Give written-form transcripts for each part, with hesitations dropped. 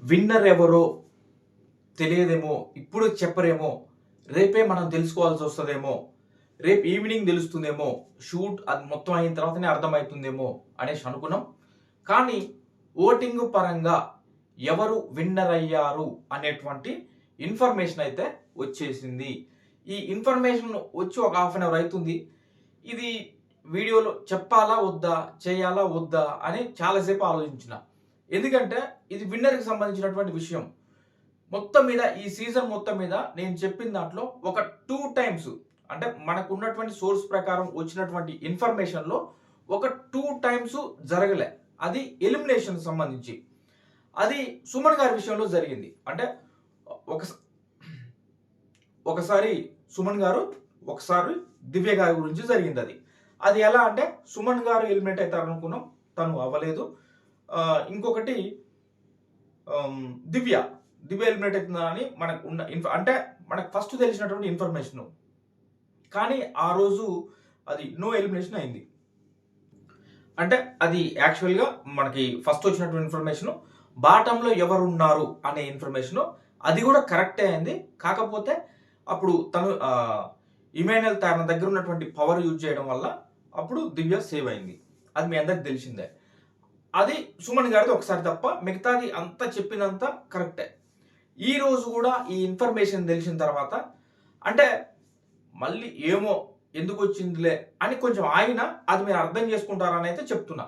Winner ఎవరో తెలియదేమో, ఇప్పుడు చెప్పరేమో, రేపే మనం తెలుసుకోవాల్సి వస్తుందేమో, రేపు ఈవినింగ్ తెలుస్తుందేమో, షూట్ అది మొత్తం అయిన తర్వాతనే అర్థమవుతుందేమో అనేసి అనుకున్నాం. కానీ ఓటింగ్ పరంగా ఎవరు విన్నర్ అయ్యారు అనేటువంటి ఇన్ఫర్మేషన్ అయితే వచ్చేసింది. ఈ ఇన్ఫర్మేషన్ వచ్చి ఒక హాఫ్ అన్ అవర్ అవుతుంది. ఇది వీడియోలో చెప్పాలా వద్దా, చేయాలా వద్దా అని చాలాసేపు ఆలోచించిన. ఎందుకంటే ఇది విన్నర్కి సంబంధించినటువంటి విషయం. మొత్తం మీద ఈ సీజన్ మొత్తం మీద నేను చెప్పిన దాంట్లో ఒక 2 టైమ్స్, అంటే మనకు ఉన్నటువంటి సోర్స్ ప్రకారం వచ్చినటువంటి ఇన్ఫర్మేషన్లో ఒక 2 టైమ్స్ జరగలే. అది ఎలిమినేషన్ సంబంధించి. అది సుమన్ గారి విషయంలో జరిగింది. అంటే ఒకసారి సుమన్ గారు, ఒకసారి దివ్య గారి గురించి జరిగింది. అది ఎలా అంటే సుమన్ గారు ఎలిమినేట్ అవుతారు అనుకున్నాం, తను అవ్వలేదు. ఇంకొకటి దివ్య ఎలిమినేట్ అవుతుందని మనకు ఉన్న అంటే మనకు ఫస్ట్ తెలిసినటువంటి ఇన్ఫర్మేషన్. కానీ ఆ రోజు అది నో ఎలిమినేషన్ అయింది. అంటే అది యాక్చువల్గా మనకి ఫస్ట్ వచ్చినటువంటి ఇన్ఫర్మేషన్ బాటంలో ఎవరు ఉన్నారు అనే ఇన్ఫర్మేషన్, అది కూడా కరెక్టే అయింది. కాకపోతే అప్పుడు తను ఇమాన్యుయల్ తన దగ్గర ఉన్నటువంటి పవర్ యూజ్ చేయడం వల్ల అప్పుడు దివ్య సేవ్ అయింది. అది మీ అందరికి తెలిసిందే. అది సుమన్ గారిది ఒకసారి తప్ప మిగతాది అంతా చెప్పినంతా కరెక్టే. ఈ రోజు కూడా ఈ ఇన్ఫర్మేషన్ తెలిసిన తర్వాత అంటే మళ్ళీ ఏమో ఎందుకు వచ్చిందిలే అని కొంచెం ఆగినా అది మీరు అర్థం చేసుకుంటారని అయితే చెప్తున్నా.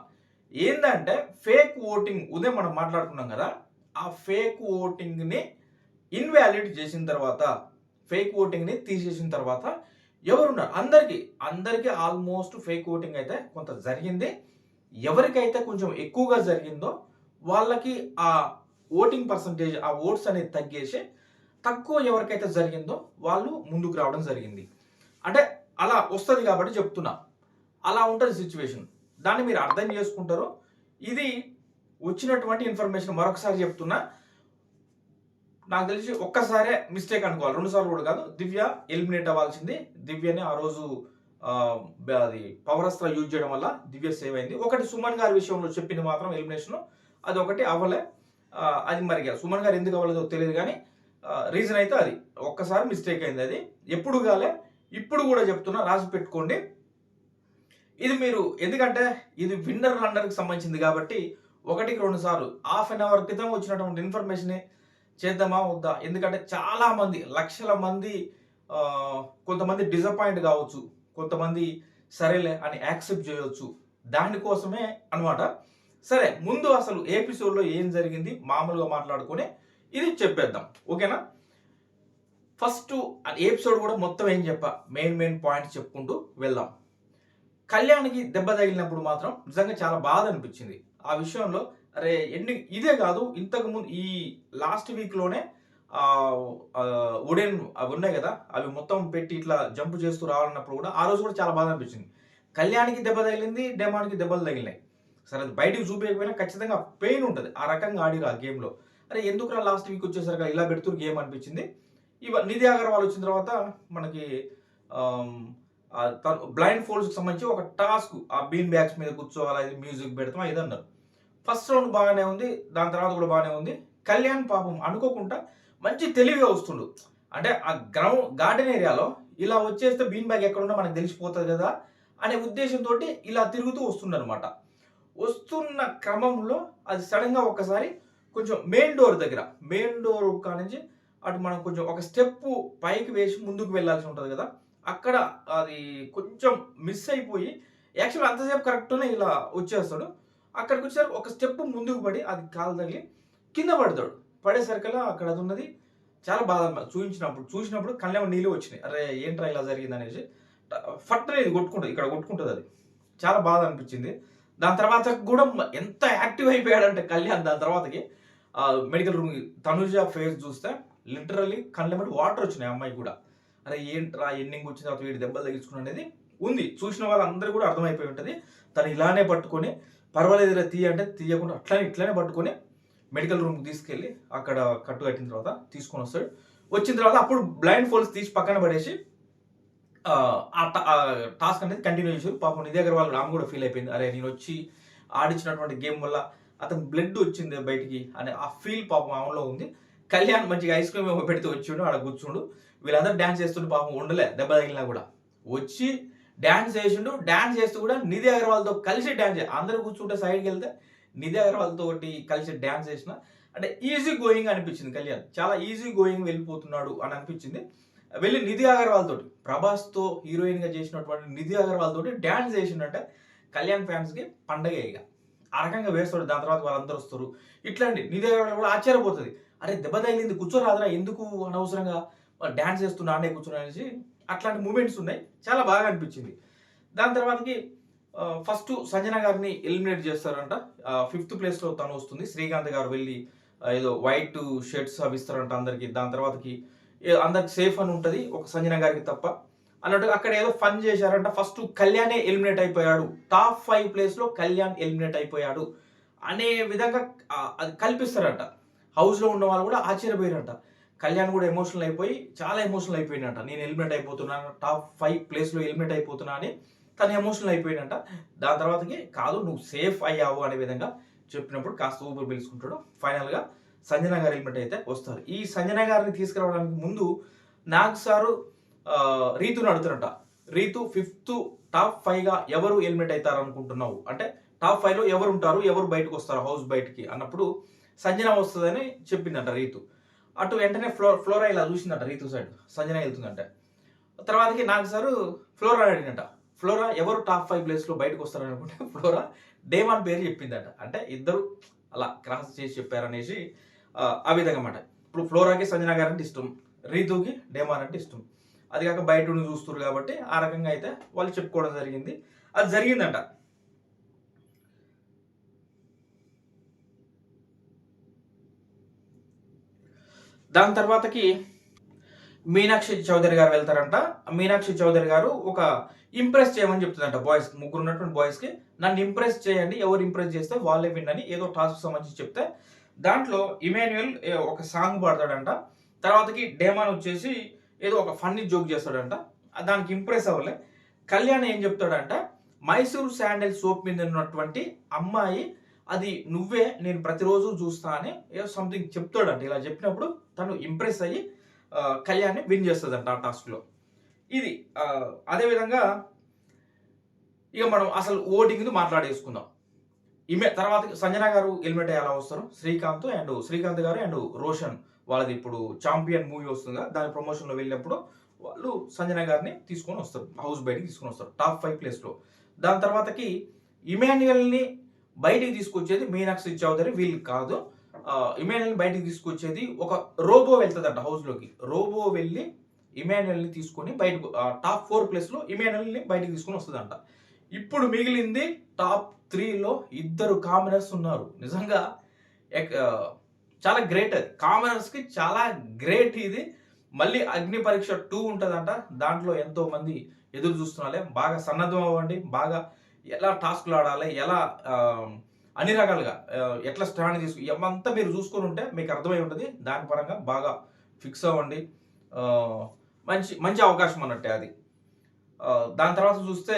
ఏంటంటే ఫేక్ ఓటింగ్ ఉదయం మనం మాట్లాడుకున్నాం కదా, ఆ ఫేక్ ఓటింగ్ని ఇన్వాలిడ్ చేసిన తర్వాత, ఫేక్ ఓటింగ్ని తీసేసిన తర్వాత ఎవరున్నారు అందరికీ ఆల్మోస్ట్ ఫేక్ ఓటింగ్ అయితే కొంత జరిగింది. ఎవరికైతే కొంచెం ఎక్కువగా జరిగిందో వాళ్ళకి ఆ ఓటింగ్ పర్సంటేజ్, ఆ ఓట్స్ అనేది తగ్గేసి తక్కువ ఎవరికైతే జరిగిందో వాళ్ళు ముందుకు రావడం జరిగింది. అంటే అలా వస్తుంది కాబట్టి చెప్తున్నా. అలా ఉంటుంది సిచ్యువేషన్. దాన్ని మీరు అర్థం చేసుకుంటారు. ఇది వచ్చినటువంటి ఇన్ఫర్మేషన్ మరొకసారి చెప్తున్నా. నాకు తెలిసి ఒక్కసారే మిస్టేక్ అనుకోవాలి, 2 సార్లు కూడా కాదు. దివ్య ఎలిమినేట్ అవ్వాల్సింది. దివ్యని ఆ రోజు అది పవరస్త్ర యూజ్ చేయడం వల్ల దివ్య సేవ్ అయింది. ఒకటి సుమన్ గారి విషయంలో చెప్పింది మాత్రం ఎలిమినేషన్ అది ఒకటి అవ్వలే. అది మరి సుమన్ గారు ఎందుకు అవ్వలేదో తెలియదు, కానీ రీజన్ అయితే అది ఒక్కసారి మిస్టేక్ అయింది. అది ఎప్పుడు కాలే, ఇప్పుడు కూడా చెప్తున్నా, రాసి పెట్టుకోండి. ఇది మీరు ఎందుకంటే ఇది విన్నర్ రన్నర్కి సంబంధించింది కాబట్టి 1-2 సార్లు హాఫ్ అన్ అవర్ క్రితం వచ్చినటువంటి ఇన్ఫర్మేషన్ చేద్దామా వద్దా. ఎందుకంటే చాలా మంది, లక్షల మంది, కొంతమంది డిసప్పాయింట్ కావచ్చు, కొంతమంది సరేలే అని యాక్సెప్ట్ చేయవచ్చు. దానికోసమే అనమాట. సరే, ముందు అసలు ఎపిసోడ్లో ఏం జరిగింది మామూలుగా మాట్లాడుకొని ఇది చెప్పేద్దాం, ఓకేనా? ఫస్ట్ ఎపిసోడ్ కూడా మొత్తం ఏం మెయిన్ పాయింట్స్ చెప్పుకుంటూ వెళ్దాం. కళ్యాణ్కి దెబ్బ తగిలినప్పుడు మాత్రం నిజంగా చాలా బాధ అనిపించింది. ఆ విషయంలో అరే ఇదే కాదు, ఇంతకుముందు ఈ లాస్ట్ వీక్లోనే ఉడెన్ అవి ఉన్నాయి కదా, అవి మొత్తం పెట్టి ఇట్లా జంప్ చేస్తూ రావాలన్నప్పుడు కూడా ఆ రోజు కూడా చాలా బాధ అనిపించింది. కళ్యాణ్కి దెబ్బ తగిలింది, డెమాన్కి దెబ్బలు తగిలినాయి. సరే, అది బయటికి చూపించకపోయినా ఖచ్చితంగా పెయిన్ ఉంటుంది. ఆ రకంగా ఆడిరు ఆ గేమ్లో. అరే ఎందుకురా లాస్ట్ వీక్ వచ్చేసరికి ఇలా పెడుతూ గేమ్ అనిపించింది. నిధి అగర్వాల్ వచ్చిన తర్వాత మనకి బ్లైండ్ ఫోల్డ్స్కి సంబంధించి ఒక టాస్క్, ఆ బీన్ బ్యాగ్స్ మీద కూర్చోవాలి, మ్యూజిక్ పెడతాం ఇది అన్నారు. ఫస్ట్ రౌండ్ బాగానే ఉంది, దాని తర్వాత కూడా బాగానే ఉంది. కళ్యాణ్ పాపం అనుకోకుండా మంచి తెలివిగా వస్తుండు. అంటే ఆ గార్డెన్ ఏరియాలో ఇలా వచ్చేస్తే బీన్ బ్యాగ్ ఎక్కడున్నా మనకు తెలిసిపోతుంది కదా అనే ఉద్దేశంతో ఇలా తిరుగుతూ వస్తుండనమాట. వస్తున్న క్రమంలో అది సడన్గా ఒక్కసారి కొంచెం మెయిన్ డోర్ కానించి అటు మనం కొంచెం ఒక స్టెప్ పైకి వేసి ముందుకు వెళ్ళాల్సి ఉంటుంది కదా, అక్కడ అది కొంచెం మిస్ అయిపోయి, యాక్చువల్ అంతసేపు కరెక్ట్గానే ఇలా వచ్చేస్తాడు. అక్కడికి వచ్చేసరికి ఒక స్టెప్ ముందుకు పడి అది కాలు తగిలి కింద పడతాడు. పడేసరికల్లా అక్కడ అది ఉన్నది చాలా బాధ చూసినప్పుడు కళ్ళెమ నీళ్ళు వచ్చినాయి. అరే ఏంట్రా ఇలా జరిగింది అనేసి ఫట్ అనేది ఇక్కడ కొట్టుకుంటుంది. అది చాలా బాధ అనిపించింది. దాని తర్వాత కూడా ఎంత యాక్టివ్ అయిపోయాడంటే కళ్యాణ్, దాని తర్వాతకి మెడికల్ రూమ్ తనుజ ఫేస్ చూస్తే లిటరల్లీ కళ్ళెమ్మటి వాటర్ వచ్చినాయి అమ్మాయి కూడా. అరే ఏంట్రా ఎండింగ్ వచ్చిన తర్వాత వీడి దెబ్బలు తగ్గించుకుని అనేది ఉంది. చూసిన వాళ్ళందరూ కూడా అర్థమైపోయి ఉంటుంది. తను ఇలానే పట్టుకొని పర్వాలేదురా అంటే తీయకుండా ఇట్లానే పట్టుకొని మెడికల్ రూమ్కి తీసుకెళ్ళి అక్కడ కట్టు కట్టిన తర్వాత తీసుకొని వస్తాడు. వచ్చిన తర్వాత అప్పుడు బ్లైండ్ ఫోల్డ్స్ తీసి పక్కన పడేసి ఆ టాస్క్ అనేది కంటిన్యూ చేసి పాపం నిధి అగర్వాల్ ఆమె కూడా ఫీల్ అయిపోయింది. అరే నేను వచ్చి ఆడించినటువంటి గేమ్ వల్ల అతని బ్లడ్ వచ్చింది బయటికి అనే ఆ ఫీల్ పాపం ఆమెలో ఉంది. కళ్యాణ్ మంచిగా ఐస్ క్రీమ్ పెడితే వచ్చిండు, ఆడ కూర్చుండు. వీళ్ళందరూ డాన్స్ చేస్తుంటే పాపం ఉండలే, దెబ్బ తగిలినా కూడా వచ్చి డాన్స్ చేసిండు. డాన్స్ చేస్తూ కూడా నిధి అగర్వాల్తో కలిసి డాన్స్ అందరూ కూర్చుంటే సైడ్కి వెళ్తే నిధి అగర్వాల్తో కలిసి డాన్స్ చేసిన. అంటే ఈజీ గోయింగ్ అనిపించింది కళ్యాణ్, చాలా ఈజీ గోయింగ్ వెళ్ళిపోతున్నాడు అని అనిపించింది. వెళ్ళి నిధి అగర్వాల్ తోటి, ప్రభాస్తో హీరోయిన్గా చేసినటువంటి నిధి అగర్వాల్ తోటి డాన్స్ చేసిండంటే కళ్యాణ్ ఫ్యాన్స్కి పండగ. ఇక ఆ రకంగా వేస్తాడు. దాని తర్వాత వాళ్ళందరూ వస్తారు. ఇట్లాంటి నిధి అగర్వాల్ కూడా ఆశ్చర్యపోతుంది, అరే దెబ్బ తగిలింది కూర్చోరాదురా, ఎందుకు అనవసరంగా డాన్స్ చేస్తున్నా ఆడే కూర్చొని అనేసి అట్లాంటి మూమెంట్స్ ఉన్నాయి. చాలా బాగా అనిపించింది. దాని తర్వాతకి ఫస్ట్ సంజన గారిని ఎలిమినేట్ చేస్తారంట. 5th ప్లేస్లో తను వస్తుంది. శ్రీకాంత్ గారు వెళ్ళి ఏదో వైట్ షర్ట్స్ అవి ఇస్తారంట అందరికి. దాని తర్వాతకి అందరికి సేఫ్ అని ఉంటుంది, ఒక సంజన గారికి తప్ప అన్నట్టు అక్కడ ఏదో ఫన్ చేశారంట. ఫస్ట్ కళ్యాణే ఎలిమినేట్ అయిపోయాడు, టాప్ 5 ప్లేస్లో కళ్యాణ్ ఎలిమినేట్ అయిపోయాడు అనే విధంగా అది కల్పిస్తారంట. హౌస్లో ఉన్న వాళ్ళు కూడా ఆశ్చర్యపోయారంట. కళ్యాణ్ కూడా ఎమోషనల్ అయిపోయి చాలా ఎమోషనల్ అయిపోయినట్ట. నేను ఎలిమినేట్ అయిపోతున్నాను, టాప్ 5 ప్లేస్లో ఎలిమినేట్ అయిపోతున్నా అని తను ఎమోషనల్ అయిపోయినట్ట. దాని తర్వాతకి కాదు నువ్వు సేఫ్ అయ్యావు అనే విధంగా చెప్పినప్పుడు కాస్త ఊపిరి పీల్చుకుంటాడు. ఫైనల్గా సంజన గారు ఎలిమినేట్ అయితే వస్తారు. ఈ సంజన గారిని తీసుకురావడానికి ముందు నాగ్ సారు రీతుని అడుగుతారంట. రీతు 5th టాప్ 5గా ఎవరు ఎలిమినేట్ అవుతారు అనుకుంటున్నావు అంటే, టాప్ 5లో ఎవరు ఉంటారు, ఎవరు బయటకు వస్తారు హౌస్ బయటికి అన్నప్పుడు సంజన వస్తుందని చెప్పిందంట రీతు. అటు వెంటనే ఫ్లోరా ఇలా చూసిందంట రీతు సైడ్, సంజన వెళ్తుందంట. తర్వాతకి నాకు సారు ఫ్లోరా అడిగినట్ట, ఫ్లోరా ఎవరు టాప్ 5 ప్లేస్లో బయటకు వస్తారు అనుకుంటే ఫ్లోరా డేమాన్ పేరు చెప్పిందట. అంటే ఇద్దరు అలా క్రాస్ చేసి చెప్పారనేసి ఆ విధంగా అన్నమాట. ఇప్పుడు ఫ్లోరాకి సంజన గారు అంటే ఇష్టం, రీతుకి డేమాన్ అంటే ఇష్టం. అది కాక బయట ఉండి చూస్తారు కాబట్టి ఆ రకంగా అయితే వాళ్ళు చెప్పుకోవడం జరిగింది. అది జరిగిందంట. దాని తర్వాతకి మీనాక్షి చౌదరి గారు వెళ్తారంట. మీనాక్షి చౌదరి గారు ఒక ఇంప్రెస్ చేయమని చెప్తుందంట బాయ్స్, ముగ్గురు ఉన్నటువంటి బాయ్స్కి నన్ను ఇంప్రెస్ చేయండి, ఎవరు ఇంప్రెస్ చేస్తే వాళ్ళే విన్ అని ఏదో టాస్క్ సంబంధించి చెప్తే దాంట్లో ఇమాన్యుయల్ ఒక సాంగ్ పాడతాడంట. తర్వాతకి డేమాన్ వచ్చేసి ఏదో ఒక ఫన్నీ జోక్ చేస్తాడంట. దానికి ఇంప్రెస్ అవ్వలే. కళ్యాణ్ ఏం చెప్తాడంట, మైసూర్ శాండల్ సోప్ మీద ఉన్నటువంటి అమ్మాయి అది నువ్వే, నేను ప్రతిరోజు చూస్తా అని ఏదో సంథింగ్ చెప్తాడంట. ఇలా చెప్పినప్పుడు తను ఇంప్రెస్ అయ్యి కళ్యాణ్ని విన్ చేస్తుందంట ఆ టాస్క్లో. ఇది అదేవిధంగా ఇక మనం అసలు ఓటింగ్ మాట్లాడేసుకుందాం. తర్వాత సంజన గారు ఎలిమినేట్ అయ్యి అలా వస్తారు. శ్రీకాంత్ గారు అండ్ రోషన్ వాళ్ళది ఇప్పుడు ఛాంపియన్ మూవీ వస్తుందిగా, దాని ప్రమోషన్లో వెళ్ళినప్పుడు వాళ్ళు సంజన గారిని తీసుకొని వస్తారు, హౌస్ బయటికి తీసుకొని వస్తారు టాప్ 5 ప్లేస్లో. దాని తర్వాతకి ఇమాన్యుయల్ని బయటికి తీసుకొచ్చేది మీనాక్షి చౌదరి, వీళ్ళు కాదు. ఇమాన్యుయల్ని బయటికి తీసుకొచ్చేది ఒక రోబో వెళ్తుందంట హౌస్లోకి. రోబో వెళ్ళి ఇమాన్యుయల్ని తీసుకొని బయటకు టాప్ 4 ప్లేస్లో ఇమాన్యుయల్ని బయటికి తీసుకొని వస్తుందంట. ఇప్పుడు మిగిలింది టాప్ 3లో ఇద్దరు కామనర్స్ ఉన్నారు. నిజంగా చాలా గ్రేట్, అది కామనర్స్కి చాలా గ్రేట్. ఇది మళ్ళీ అగ్ని పరీక్ష 2 ఉంటుందంట. దాంట్లో ఎంతో మంది ఎదురు చూస్తున్నారే. బాగా సన్నద్ధం అవ్వండి, బాగా ఎలా టాస్క్లు ఆడాలి, ఎలా అన్ని రకాలుగా ఎట్లా స్టాండ్ తీసుకు ఇవంతా మీరు చూసుకొని ఉంటే మీకు అర్థమై ఉంటుంది. దాని పరంగా బాగా ఫిక్స్ అవ్వండి. మంచి మంచి అవకాశం అన్నట్టే అది. దాని తర్వాత చూస్తే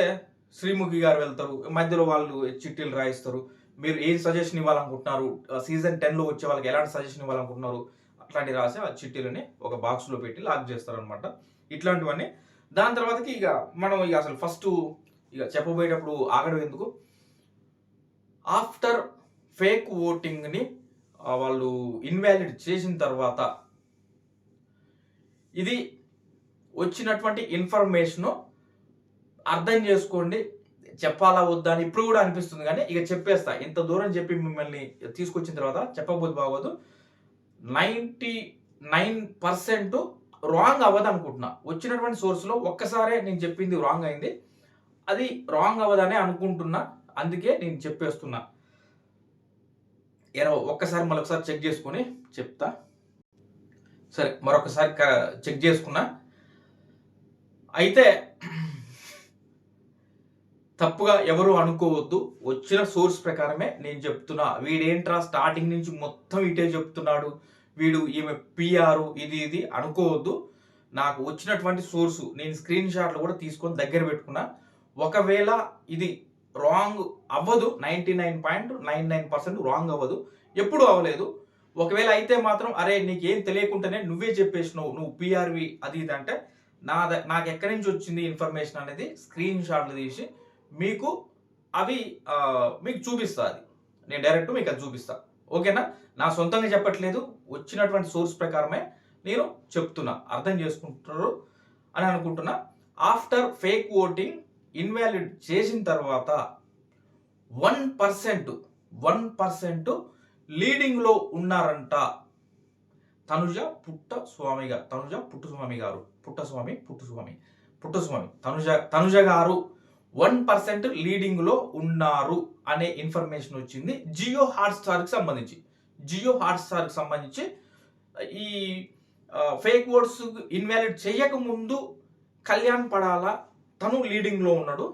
శ్రీముఖి గారు వెళ్తారు, మధ్యలో వాళ్ళు చిట్టీలు రాయిస్తారు. మీరు ఏం సజెషన్ ఇవ్వాలనుకుంటున్నారు, సీజన్ 10లో వచ్చే వాళ్ళకి ఎలాంటి సజెషన్ ఇవ్వాలనుకుంటున్నారు అట్లాంటివి రాసి ఆ చిట్టీలని ఒక బాక్స్లో పెట్టి లాక్ చేస్తారనమాట. ఇట్లాంటివన్నీ. దాని తర్వాతకి ఇక మనం ఇక అసలు ఫస్ట్ ఇక చెప్పబోయేటప్పుడు ఆగడం ఎందుకు, ఆఫ్టర్ ఫేక్ ఓటింగ్ని వాళ్ళు ఇన్వాలిడ్ చేసిన తర్వాత ఇది వచ్చినటువంటి ఇన్ఫర్మేషను అర్థం చేసుకోండి. చెప్పాలా వద్దా అని ఇప్పుడు కూడా అనిపిస్తుంది, కానీ ఇక చెప్పేస్తా. ఇంత దూరం చెప్పి మిమ్మల్ని తీసుకొచ్చిన తర్వాత చెప్పబోదు బాగోదు. 99% రాంగ్ అవ్వదు అనుకుంటున్నా. వచ్చినటువంటి సోర్స్లో ఒక్కసారే నేను చెప్పింది రాంగ్ అయింది, అది రాంగ్ అవ్వదనే అనుకుంటున్నా. అందుకే నేను చెప్పేస్తున్నా. ఒక్కసారి మరొకసారి చెక్ చేసుకొని చెప్తా. సరే, మరొకసారి చెక్ చేసుకున్నా. అయితే తప్పుగా ఎవరు అనుకోవద్దు, వచ్చిన సోర్స్ ప్రకారమే నేను చెప్తున్నా. వీడేంట్రా స్టార్టింగ్ నుంచి మొత్తం ఇటే చెప్తున్నాడు, వీడు ఈమె పిఆర్ ఇది అనుకోవద్దు. నాకు వచ్చినటువంటి సోర్సు నేను స్క్రీన్ షాట్లు కూడా తీసుకొని దగ్గర పెట్టుకున్నా. ఒకవేళ ఇది రాంగ్ అవ్వదు. 99.99% రాంగ్ అవ్వదు. ఎప్పుడు అవ్వలేదు. ఒకవేళ అయితే మాత్రం అరే నీకేం తెలియకుండానే నువ్వే చెప్పేసినావు, నువ్వు పీఆర్‌వి అది ఇది అంటే నాకెక్కడి నుంచి వచ్చింది ఇన్ఫర్మేషన్ అనేది స్క్రీన్ షాట్లు తీసి మీకు అవి మీకు చూపిస్తా అది. నేను డైరెక్ట్ మీకు అది చూపిస్తా. ఓకేనా? నా సొంతంగా చెప్పట్లేదు. వచ్చినటువంటి సోర్స్ ప్రకారమే నేను చెప్తున్నా. అర్థం చేసుకుంటారు అని అనుకుంటున్నా. ఆఫ్టర్ ఫేక్ ఓటింగ్ ఇన్వాలిడ్ చేసిన తర్వాత 1% లీడింగ్‌లో ఉన్నారంట. తనుజ పుట్టస్వామి తనుజ గారు 1% లీడింగ్‌లో ఉన్నారు అనే ఇన్ఫర్మేషన్ వచ్చింది. జియో హాట్‌స్టార్‌కి సంబంధించి ఈ ఫేక్ ఓట్స్ ఇన్వాలిడ్ చేయకముందు కళ్యాణ్ పడాలా తను లీడింగ్‌లో ఉన్నాడు.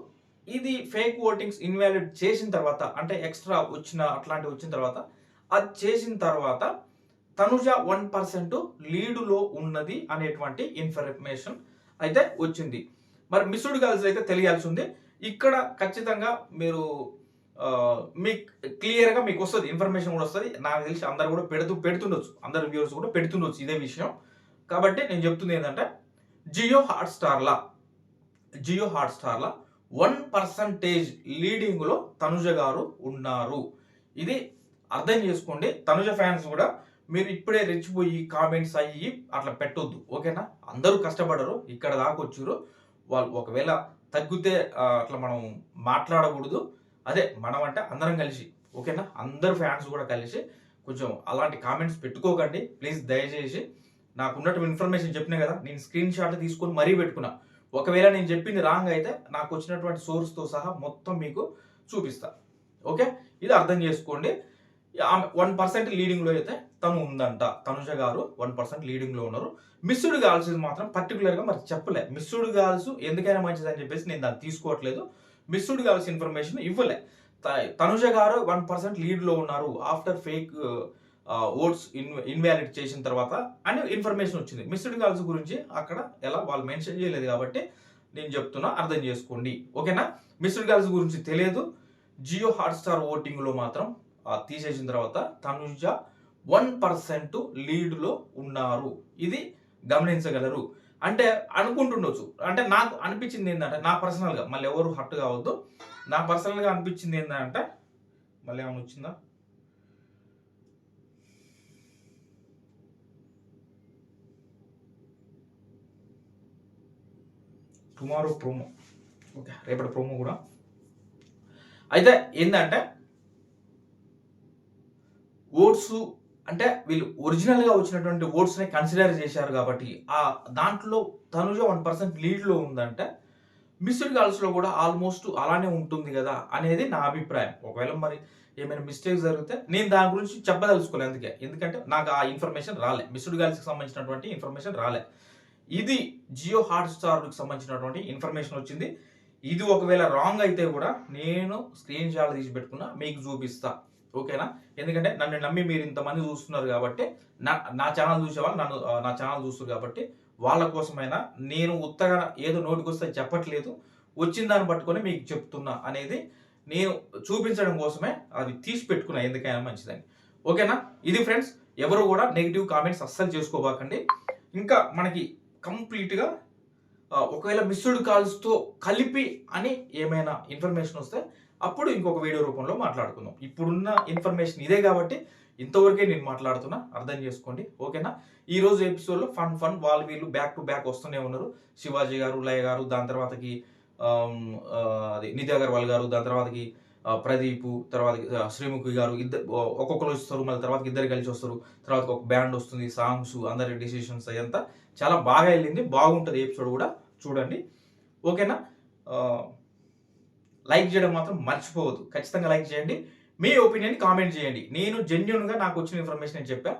ఇది ఫేక్ ఓటింగ్స్ ఇన్వాలిడ్ చేసిన తర్వాత అంటే ఎక్స్ట్రా అట్లాంటివి వచ్చిన తర్వాత అది చేసిన తర్వాత తనుజ 1% లీడులో ఉన్నది అనేటువంటి ఇన్ఫర్మేషన్ అయితే వచ్చింది. మరి మిస్డ్ కాల్స్ అయితే తెలియాల్సి ఉంది. ఇక్కడ ఖచ్చితంగా మీరు మీకు క్లియర్గా మీకు వస్తుంది, ఇన్ఫర్మేషన్ కూడా వస్తుంది. నాకు తెలిసి అందరు కూడా పెడుతుండొచ్చు, అందరు వ్యూవర్స్ కూడా పెడుతుండొచ్చు ఇదే విషయం. కాబట్టి నేను చెప్తుంది ఏంటంటే జియో హాట్‌స్టార్‌లా 1% లీడింగ్లో తనుజ గారు ఉన్నారు. ఇది అర్థం చేసుకోండి. తనుజ ఫ్యాన్స్ కూడా మీరు ఇప్పుడే రెచ్చిపోయి కామెంట్స్ అయ్యి అట్లా పెట్టొద్దు. ఓకేనా? అందరూ కష్టపడరు, ఇక్కడ దాకా వచ్చారు. వాళ్ళు ఒకవేళ తగ్గితే అట్లా మనం మాట్లాడకూడదు. అదే మనం అంటే అందరం కలిసి, ఓకేనా? అందరు ఫ్యాన్స్ కూడా కలిసి కొంచెం అలాంటి కామెంట్స్ పెట్టుకోకండి ప్లీజ్. దయచేసి నాకున్నటువంటి ఇన్ఫర్మేషన్ చెప్పినా కదా, నేను స్క్రీన్ షాట్ తీసుకొని మరీ పెట్టుకున్నా. ఒకవేళ నేను చెప్పింది రాంగ్ అయితే నాకు వచ్చినటువంటి సోర్స్తో సహా మొత్తం మీకు చూపిస్తా. ఓకే, ఇది అర్థం చేసుకోండి. 1% లీడింగ్లో అయితే తను ఉందంట. తనుజ గారు 1% లీడింగ్లో ఉన్నారు. మిస్డ్ గాల్స్ మాత్రం పర్టికులర్గా మరి చెప్పలే. మిస్డ్ గాల్స్ ఎందుకైనా మంచిది అని చెప్పేసి నేను దాన్ని తీసుకోవట్లేదు. మిస్డ్ గాల్స్ ఇన్ఫర్మేషన్ ఇవ్వలే. తనుజ గారు 1% లీడ్లో ఉన్నారు ఆఫ్టర్ ఫేక్ ఓట్స్ ఇన్వాలిడ్ చేసిన తర్వాత అని ఇన్ఫర్మేషన్ వచ్చింది. మిస్డ్ కాల్స్ గురించి అక్కడ ఎలా వాళ్ళు మెన్షన్ చేయలేదు కాబట్టి నేను చెప్తున్నా, అర్థం చేసుకోండి. ఓకేనా? మిస్డ్ కాల్స్ గురించి తెలియదు. జియో హాట్‌స్టార్ ఓటింగ్లో మాత్రం తీసేసిన తర్వాత తనుజ 1% లీడ్లో ఉన్నారు. ఇది గమనించగలరు. అంటే అనుకుంటుండొచ్చు, అంటే నాకు అనిపించింది ఏంటంటే, నా పర్సనల్గా మళ్ళీ ఎవరు హర్ట్ కావద్దు, నా పర్సనల్గా అనిపించింది ఏంటంటే, మళ్ళీ ఏమైనా వచ్చిందా, టుమారో ప్రోమో, ఓకే రేపటి ప్రోమో కూడా అయితే ఏంటంటే ఓట్స్ అంటే వీళ్ళు ఒరిజినల్గా వచ్చినటువంటి ఓట్స్ని కన్సిడర్ చేశారు కాబట్టి ఆ దాంట్లో తనుజ 1% లీడ్లో ఉందంటే మిస్డ్ కాల్స్లో కూడా ఆల్మోస్ట్ అలానే ఉంటుంది కదా అనేది నా అభిప్రాయం. ఒకవేళ మరి ఏమైనా మిస్టేక్స్ జరిగితే నేను దాని గురించి చెప్పదలుచుకోలేదు. ఎందుకంటే నాకు ఆ ఇన్ఫర్మేషన్ రాలే, మిస్డ్ కాల్స్కి సంబంధించినటువంటి ఇన్ఫర్మేషన్ రాలే. ఇది జియో హాట్‌స్టార్‌కి సంబంధించినటువంటి ఇన్ఫర్మేషన్ వచ్చింది. ఇది ఒకవేళ రాంగ్ అయితే కూడా నేను స్క్రీన్ షాట్ తీసి పెట్టుకున్నా మీకు చూపిస్తా. ఓకేనా? ఎందుకంటే నన్ను నమ్మి మీరు ఇంతమంది చూస్తున్నారు కాబట్టి, నా ఛానల్ చూసేవాళ్ళు నా ఛానల్ చూస్తారు కాబట్టి వాళ్ళ కోసమైనా నేను ఉత్తగా ఏదో నోటికొస్తే చెప్పట్లేదు. వచ్చిన దాన్ని పట్టుకొని మీకు చెప్తున్నా అనేది నేను చూపించడం కోసమే అది తీసి పెట్టుకున్నా, ఎందుకైనా మంచిదని. ఓకేనా? ఇది ఫ్రెండ్స్, ఎవరు కూడా నెగిటివ్ కామెంట్స్ అస్సలు చేసుకోబాకండి. ఇంకా మనకి కంప్లీట్గా ఒకవేళ మిస్డ్ కాల్స్తో కలిపి అని ఏమైనా ఇన్ఫర్మేషన్ వస్తే అప్పుడు ఇంకొక వీడియో రూపంలో మాట్లాడుకుందాం. ఇప్పుడున్న ఇన్ఫర్మేషన్ ఇదే కాబట్టి ఇంతవరకే నేను మాట్లాడుతున్నా, అర్థం చేసుకోండి. ఓకేనా? ఈ రోజు ఎపిసోడ్లో ఫన్ వాళ్ళు వీళ్ళు బ్యాక్ టు బ్యాక్ వస్తూనే ఉన్నారు. శివాజీ గారు, లయ గారు, దాని తర్వాతకి అది నిత్య అగర్వాల్ గారు, దాని తర్వాతకి ప్రదీప్, తర్వాత శ్రీముఖి గారు, ఇద్దరు ఒక్కొక్కరు వస్తారు, మళ్ళీ తర్వాత ఇద్దరు కలిసి వస్తారు, తర్వాత ఒక బ్యాండ్ వస్తుంది, సాంగ్స్, అందరి డిసిషన్స్ అయ్యంతా చాలా బాగా వెళ్ళింది. బాగుంటుంది ఎపిసోడ్ కూడా, చూడండి. ఓకేనా? లైక్ చేయడం మాత్రం మర్చిపోవద్దు. ఖచ్చితంగా లైక్ చేయండి. మీ ఒపీనియన్ కామెంట్ చేయండి. నేను జెన్యూన్గా నాకు వచ్చిన ఇన్ఫర్మేషన్ చెప్పా.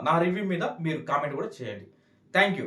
నా రివ్యూ మీద మీరు కామెంట్ కూడా చేయండి. Thank you.